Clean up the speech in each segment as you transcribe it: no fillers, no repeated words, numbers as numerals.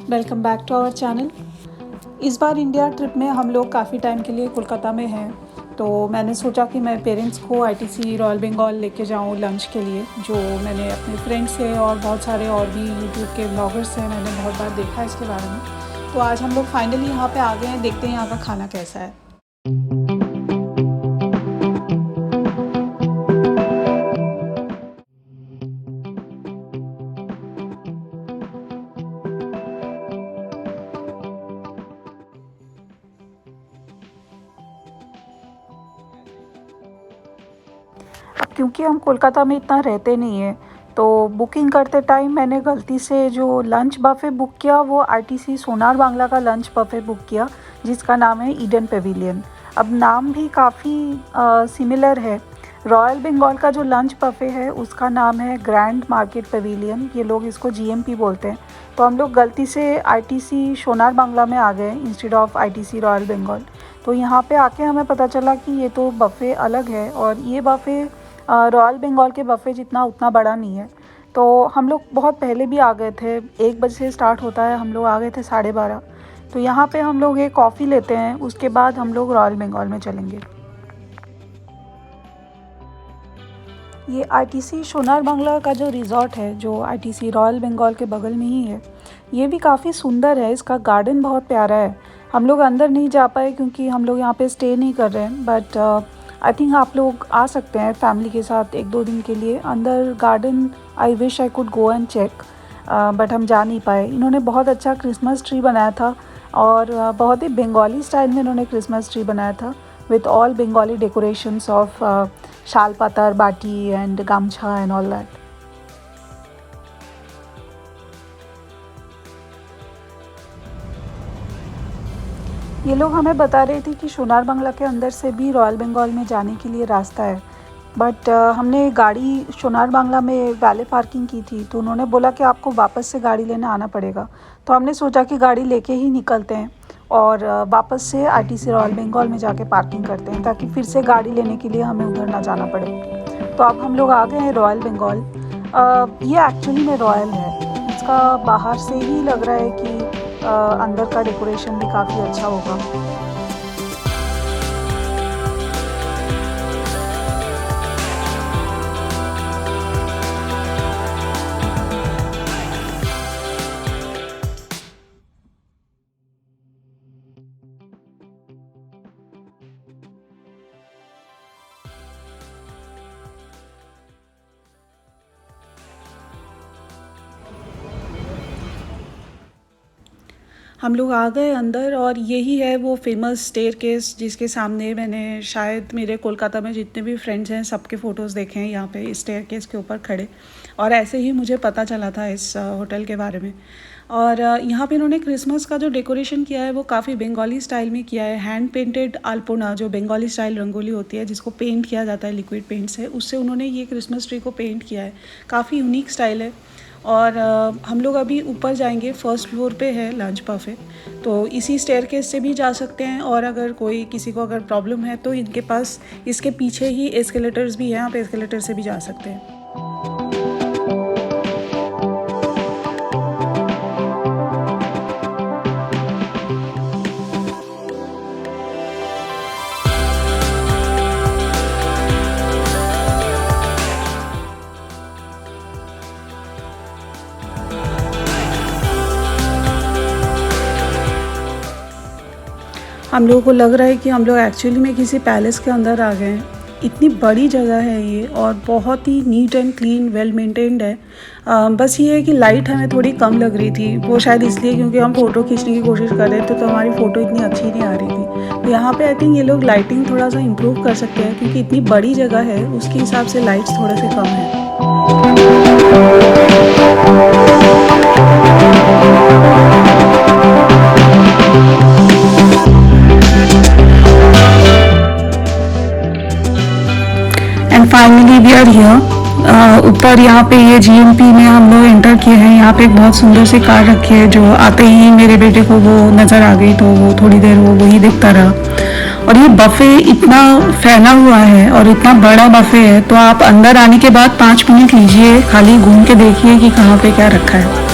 Welcome back to our channel. इस बार India trip में हम लोग काफ़ी टाइम के लिए कोलकाता में हैं, तो मैंने सोचा कि मैं पेरेंट्स को आईटीसी रॉयल बंगाल लेके जाऊँ लंच के लिए। जो मैंने अपने फ्रेंड्स से और बहुत सारे और भी यूट्यूब के ब्लॉगर्स हैं, मैंने बहुत बार देखा है इसके बारे में। तो आज हम लोग फाइनली यहाँ पे आ गए हैं, देखते हैं यहाँ का खाना कैसा है। अब क्योंकि हम कोलकाता में इतना रहते नहीं हैं, तो बुकिंग करते टाइम मैंने गलती से जो लंच बफ़े बुक किया वो आईटीसी सोनार बांग्ला का लंच बफ़े बुक किया, जिसका नाम है ईडन पेविलियन। अब नाम भी काफ़ी सिमिलर है। रॉयल बंगाल का जो लंच बफ़े है उसका नाम है ग्रैंड मार्केट पेविलियन, ये लोग इसको जीएमपी बोलते हैं। तो हम लोग गलती से आईटीसी सोनार बांग्ला में आ गए instead of ITC royal Bengal. तो यहाँ पे आके हमें पता चला कि ये तो बफ़े अलग है और ये बफ़े रॉयल बंगाल के बफ़े जितना उतना बड़ा नहीं है। तो हम लोग बहुत पहले भी आ गए थे, 1 बजे से स्टार्ट होता है, हम लोग आ गए थे 12:30। तो यहाँ पे हम लोग एक कॉफ़ी लेते हैं, उसके बाद हम लोग रॉयल बंगाल में चलेंगे। ये आईटीसी सोनार बांग्ला का जो रिज़ॉर्ट है, जो आईटीसी रॉयल बंगाल के बगल में ही है, ये भी काफ़ी सुंदर है। इसका गार्डन बहुत प्यारा है। हम लोग अंदर नहीं जा पाए क्योंकि हम लोग यहाँ पे स्टे नहीं कर रहे हैं, बट आई थिंक आप लोग आ सकते हैं फैमिली के साथ 1-2 दिन के लिए। अंदर garden I wish I could go and check, but हम जा नहीं पाए। इन्होंने बहुत अच्छा क्रिसमस ट्री बनाया था और बहुत ही बंगाली स्टाइल में इन्होंने क्रिसमस ट्री बनाया था with all Bengali decorations of shal patar bati and gamchha and all that. ये लोग हमें बता रहे थे कि सोनार बांग्ला के अंदर से भी रॉयल बंगाल में जाने के लिए रास्ता है, बट हमने गाड़ी सोनार बांग्ला में वैले पार्किंग की थी, तो उन्होंने बोला कि आपको वापस से गाड़ी लेने आना पड़ेगा। तो हमने सोचा कि गाड़ी लेके ही निकलते हैं और वापस से आईटीसी रॉयल बंगाल में जाके पार्किंग करते हैं, ताकि फिर से गाड़ी लेने के लिए हमें उधर ना जाना पड़े। तो अब हम लोग आ गए हैं रॉयल बंगाल। ये एक्चुअली में रॉयल है, इसका बाहर से ही लग रहा है कि अंदर का डेकोरेशन भी काफ़ी अच्छा होगा। हम लोग आ गए अंदर और यही है वो फेमस स्टेयरकेस, जिसके सामने मैंने शायद मेरे कोलकाता में जितने भी फ्रेंड्स हैं सबके फ़ोटोज़ देखे हैं यहाँ पे इस स्टेयरकेस के ऊपर खड़े। और ऐसे ही मुझे पता चला था इस होटल के बारे में। और यहाँ पे इन्होंने क्रिसमस का जो डेकोरेशन किया है वो काफ़ी बंगाली स्टाइल में किया है। हैंड पेंटेड अल्पोना, जो बंगाली स्टाइल रंगोली होती है जिसको पेंट किया जाता है लिक्विड पेंट से, उससे उन्होंने ये क्रिसमस ट्री को पेंट किया है। काफ़ी यूनिक स्टाइल है। और हम लोग अभी ऊपर जाएंगे, फर्स्ट फ्लोर पे है लंच बफ़े, तो इसी स्टेयरकेस से भी जा सकते हैं। और अगर किसी को अगर प्रॉब्लम है तो इनके पास इसके पीछे ही एस्केलेटर्स भी हैं, आप एस्केलेटर से भी जा सकते हैं। हम लोगों को लग रहा है कि हम लोग एक्चुअली में किसी पैलेस के अंदर आ गए हैं। इतनी बड़ी जगह है ये और बहुत ही neat and clean, well maintained है। बस ये है कि लाइट हमें थोड़ी कम लग रही थी, वो शायद इसलिए क्योंकि हम फ़ोटो खींचने की कोशिश कर रहे थे, तो हमारी फ़ोटो इतनी अच्छी नहीं आ रही थी। तो यहाँ पे आई थिंक ये लोग लाइटिंग थोड़ा सा इम्प्रूव कर सकते हैं, क्योंकि इतनी बड़ी जगह है उसके हिसाब से लाइट्स थोड़े से कम है। Finally we are here. ऊपर यहाँ पे ये जीएमपी में हम लोग एंटर किए हैं। यहाँ पे एक बहुत सुंदर सी कार रखी है, जो आते ही मेरे बेटे को वो नज़र आ गई, तो वो थोड़ी देर वो वही देखता रहा। और ये बफ़े इतना फैला हुआ है और इतना बड़ा बफ़े है, तो आप अंदर आने के बाद 5 मिनट लीजिए, खाली घूम के देखिए कि कहाँ पे क्या रखा है।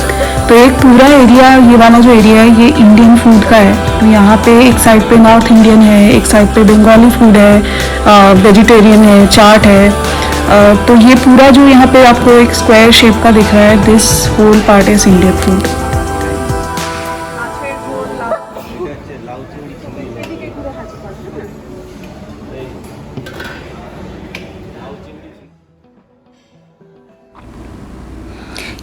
तो एक पूरा एरिया, ये वाला जो एरिया है ये इंडियन फूड का है। तो यहाँ पे एक साइड पे नॉर्थ इंडियन है, एक साइड पे बंगाली फूड है, वेजिटेरियन है, चाट है। तो ये पूरा जो यहाँ पे आपको एक स्क्वायर शेप का दिख रहा है, this whole part is Indian food.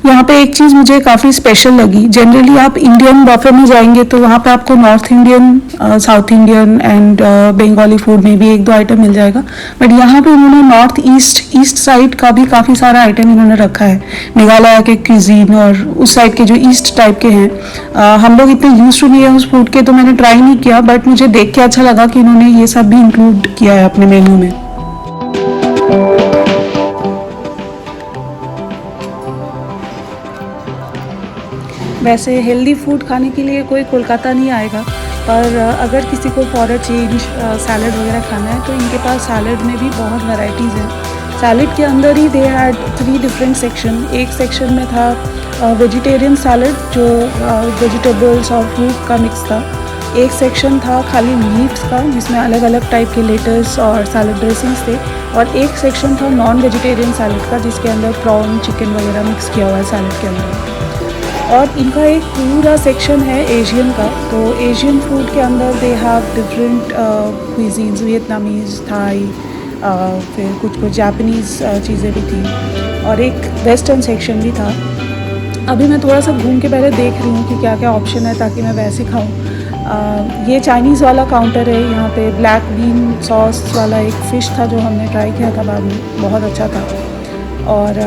यहाँ पे एक चीज़ मुझे काफ़ी स्पेशल लगी। जनरली आप इंडियन बफे में जाएंगे तो वहाँ पे आपको north Indian, south Indian and Bengali food में भी एक दो आइटम मिल जाएगा, बट यहाँ पे उन्होंने नॉर्थ ईस्ट साइड का भी काफ़ी सारा आइटम इन्होंने रखा है। मेघालय के क्यूजीन और उस साइड के जो ईस्ट टाइप के हैं, हम लोग इतने यूज टू नहीं है उस फूड के, तो मैंने ट्राई नहीं किया, बट मुझे देख के अच्छा लगा कि इन्होंने ये सब भी इंक्लूड किया है अपने मेन्यू में। वैसे हेल्दी फूड खाने के लिए कोई कोलकाता नहीं आएगा, पर अगर किसी को फॉर अ चेंज सैलड वगैरह खाना है तो इनके पास सैलड में भी बहुत वैरायटीज़ हैं। सैलड के अंदर ही दे हैड 3 डिफरेंट सेक्शन। एक सेक्शन में था वेजिटेरियन सैलड जो वेजिटेबल्स और फ्रूट का मिक्स था। एक सेक्शन था खाली मीट्स का जिसमें अलग अलग टाइप के लेटर्स और सैलड ड्रेसिंग्स थे, और एक सेक्शन था नॉन वेजिटेरियन सैलड का जिसके अंदर प्रॉन, चिकन वगैरह मिक्स किया हुआ है सैलड के अंदर। और इनका एक पूरा सेक्शन है एशियन का। तो एशियन फूड के अंदर they have different cuisines, Vietnamese, Thai, फिर कुछ जापानीज़ चीज़ें भी थी, और एक वेस्टर्न सेक्शन भी था। अभी मैं थोड़ा सा घूम के पहले देख रही हूँ कि क्या क्या ऑप्शन है ताकि मैं वैसे खाऊँ। ये चाइनीज़ वाला काउंटर है। यहाँ पे ब्लैक बीन सॉस वाला एक फ़िश था जो हमने ट्राई किया था बाद में, बहुत अच्छा था। और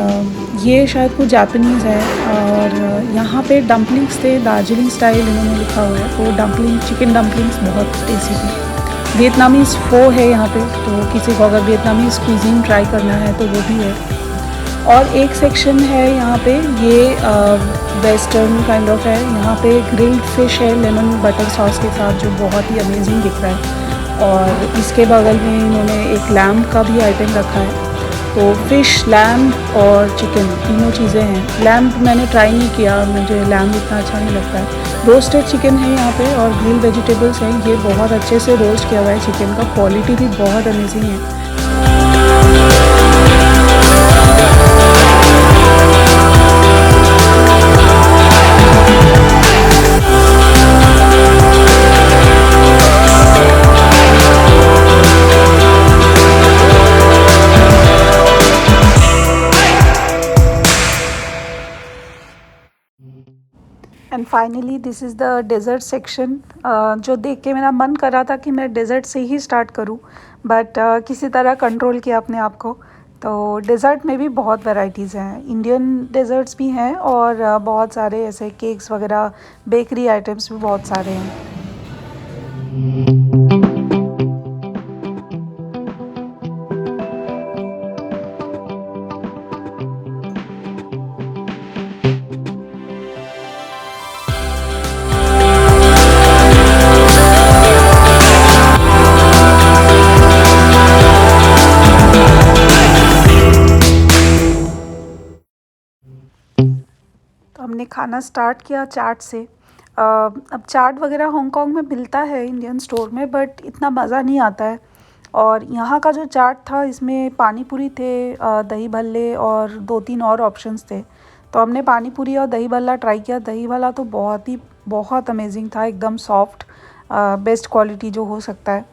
ये शायद कुछ जापानीज़ है। और यहाँ पे डम्पलिंग्स थे, दार्जिलिंग स्टाइल इन्होंने लिखा हुआ है। तो डम्पलिंग, चिकन डम्पलिंग्स बहुत टेस्टी थी। वियतनामीज़ फ़ो है यहाँ पे, तो किसी को अगर वियतनामीज़ क्विजीन ट्राई करना है तो वो भी है। और एक सेक्शन है यहाँ पे, ये वेस्टर्न काइंड ऑफ है। यहाँ पे ग्रिल्ड फ़िश है लेमन बटर सॉस के साथ जो बहुत ही अमेजिंग दिख रहा है। और इसके बगल में इन्होंने एक लैम्ब का भी आइटम रखा है। तो फ़िश, लैम्ब और चिकन तीनों चीज़ें हैं। लैम्ब मैंने ट्राई नहीं किया, मुझे लैम्ब इतना अच्छा नहीं लगता है। रोस्टेड चिकन है यहाँ पे और ग्रिल वेजिटेबल्स हैं। ये बहुत अच्छे से रोस्ट किया हुआ है चिकन का, क्वालिटी भी बहुत अमेजिंग है। And finally this is the dessert section, जो देख के मेरा मन कर रहा था कि मैं डेज़र्ट से ही स्टार्ट करूं, बट किसी तरह कंट्रोल किया अपने आप को। तो डेज़र्ट में भी बहुत वैराइटीज़ हैं, इंडियन डेज़र्ट्स भी हैं और बहुत सारे ऐसे केक्स वगैरह, बेकरी आइटम्स भी बहुत सारे हैं। तो हमने खाना स्टार्ट किया चाट से। अब चाट वगैरह हांगकांग में मिलता है इंडियन स्टोर में, बट इतना मज़ा नहीं आता है। और यहाँ का जो चाट था इसमें पानी पूरी थे, दही भल्ले और 2-3 और ऑप्शंस थे। तो हमने पानी पूरी और दही भल्ला ट्राई किया। दही भल्ला तो बहुत अमेजिंग था, एकदम सॉफ्ट, बेस्ट क्वालिटी जो हो सकता है।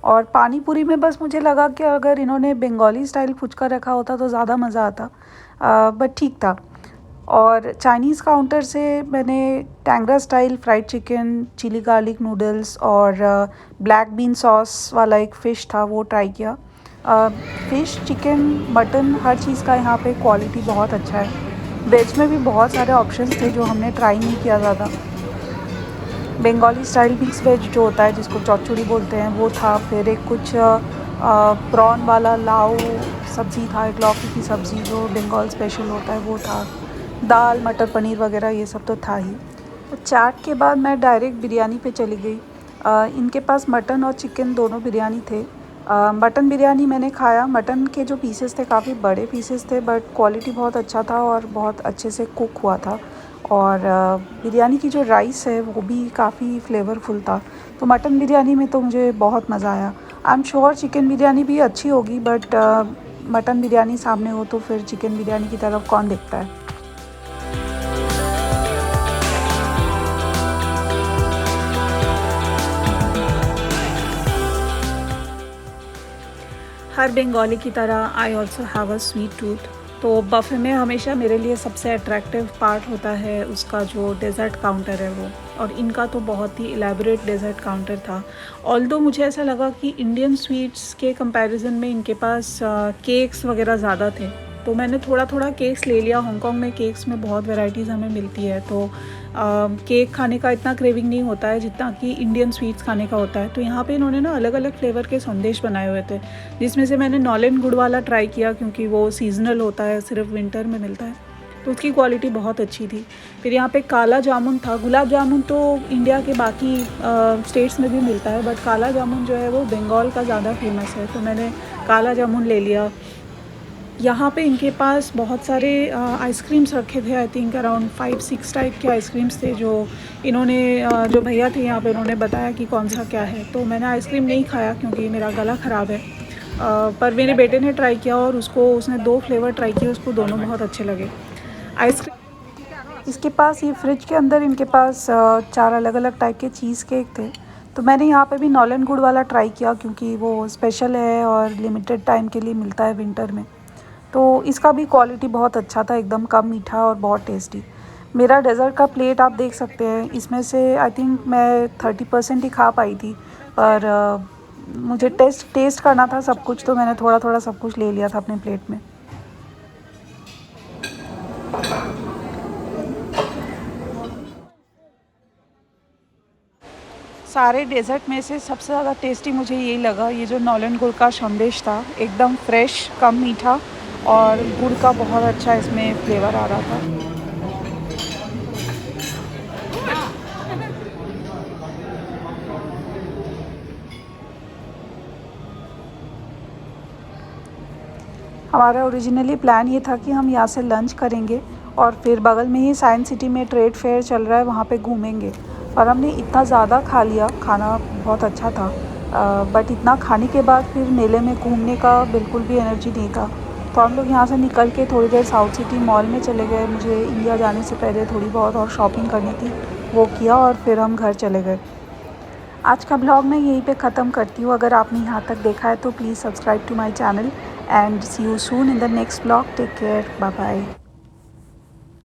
और पानी पूरी में बस मुझे लगा कि अगर इन्होंने बंगाली स्टाइल फुचका रखा होता तो ज़्यादा मज़ा आता, बट ठीक था। और चाइनीज़ काउंटर से मैंने Tangra style fried chicken, chilli garlic noodles और ब्लैक बीन सॉस वाला एक फ़िश था वो ट्राई किया। फ़िश, चिकन, मटन, हर चीज़ का यहाँ पे क्वालिटी बहुत अच्छा है। वेज में भी बहुत सारे ऑप्शंस थे जो हमने ट्राई नहीं किया ज़्यादा। बंगाली स्टाइल मिक्स वेज जो होता है जिसको चौचुड़ी बोलते हैं वो था। फिर एक कुछ प्रॉन वाला लाऊ सब्ज़ी था, एक लौकी की सब्ज़ी जो बंगाल स्पेशल होता है वो था। दाल, मटर पनीर वगैरह ये सब तो था ही। तो चाट के बाद मैं डायरेक्ट बिरयानी पे चली गई। इनके पास मटन और चिकन दोनों बिरयानी थे। मटन बिरयानी मैंने खाया। मटन के जो पीसेस थे काफ़ी बड़े पीसेस थे, बट क्वालिटी बहुत अच्छा था और बहुत अच्छे से कुक हुआ था। और बिरयानी की जो राइस है वो भी काफ़ी फ्लेवरफुल था। तो मटन बिरयानी में तो मुझे बहुत मज़ा आया। I am sure chicken biryani भी अच्छी होगी, बट मटन बिरयानी सामने हो तो फिर चिकन बिरयानी की तरफ कौन देखता है। हर बंगाली की तरह I also have a sweet tooth. तो बफ़े में हमेशा मेरे लिए सबसे अट्रैक्टिव पार्ट होता है उसका जो डेज़र्ट काउंटर है वो, और इनका तो बहुत ही एलैबोरेट डेज़र्ट काउंटर था। ऑल्दो मुझे ऐसा लगा कि इंडियन स्वीट्स के कंपैरिजन में इनके पास केक्स वगैरह ज़्यादा थे, तो मैंने थोड़ा थोड़ा केक्स ले लिया। हांगकांग में केक्स में बहुत वैरायटीज़ हमें मिलती है, तो केक खाने का इतना क्रेविंग नहीं होता है जितना कि इंडियन स्वीट्स खाने का होता है। तो यहाँ पे इन्होंने ना अलग अलग फ्लेवर के संदेश बनाए हुए थे, जिसमें से मैंने नॉलेन गुड़ वाला ट्राई किया क्योंकि वो सीजनल होता है, सिर्फ विंटर में मिलता है, तो उसकी क्वालिटी बहुत अच्छी थी। फिर यहाँ पे काला जामुन था। गुलाब जामुन तो इंडिया के बाकी स्टेट्स में भी मिलता है, बट काला जामुन जो है वो बंगाल का ज़्यादा फेमस है, तो मैंने काला जामुन ले लिया। यहाँ पे इनके पास बहुत सारे आइसक्रीम्स रखे थे। आई थिंक अराउंड 5-6 टाइप के आइसक्रीम्स थे जो इन्होंने जो भैया थे यहाँ पे उन्होंने बताया कि कौन सा क्या है। तो मैंने आइसक्रीम नहीं खाया क्योंकि मेरा गला ख़राब है, पर मेरे बेटे ने ट्राई किया और उसने 2 फ्लेवर ट्राई किए, उसको दोनों बहुत अच्छे लगे आइसक्रीम। इसके पास ये फ्रिज के अंदर इनके पास 4 अलग अलग टाइप के चीज़ केक थे। तो मैंने यहाँ पे भी नॉलेन गुड़ वाला ट्राई किया क्योंकि वो स्पेशल है और लिमिटेड टाइम के लिए मिलता है विंटर में। तो इसका भी क्वालिटी बहुत अच्छा था, एकदम कम मीठा और बहुत टेस्टी। मेरा डेज़र्ट का प्लेट आप देख सकते हैं, इसमें से आई थिंक मैं 30% ही खा पाई थी, पर मुझे टेस्ट करना था सब कुछ, तो मैंने थोड़ा थोड़ा सब कुछ ले लिया था अपने प्लेट में। सारे डेज़र्ट में से सबसे ज़्यादा टेस्टी मुझे यही लगा, ये जो नॉलेन गुड़ का संदेश था, एकदम फ्रेश, कम मीठा और गुड़ का बहुत अच्छा इसमें फ्लेवर आ रहा था। हमारा ओरिजिनली प्लान ये था कि हम यहाँ से लंच करेंगे और फिर बगल में ही साइंस सिटी में ट्रेड फेयर चल रहा है, वहाँ पे घूमेंगे। और हमने इतना ज़्यादा खा लिया, खाना बहुत अच्छा था, बट इतना खाने के बाद फिर मेले में घूमने का बिल्कुल भी एनर्जी नहीं था। तो हम लोग यहाँ से निकल के थोड़ी देर साउथ सिटी मॉल में चले गए। मुझे इंडिया जाने से पहले थोड़ी बहुत और शॉपिंग करनी थी, वो किया और फिर हम घर चले गए। आज का ब्लॉग मैं यहीं पे ख़त्म करती हूँ। अगर आपने यहाँ तक देखा है तो please subscribe to my channel and see you soon in the next blog. Take care, bye bye.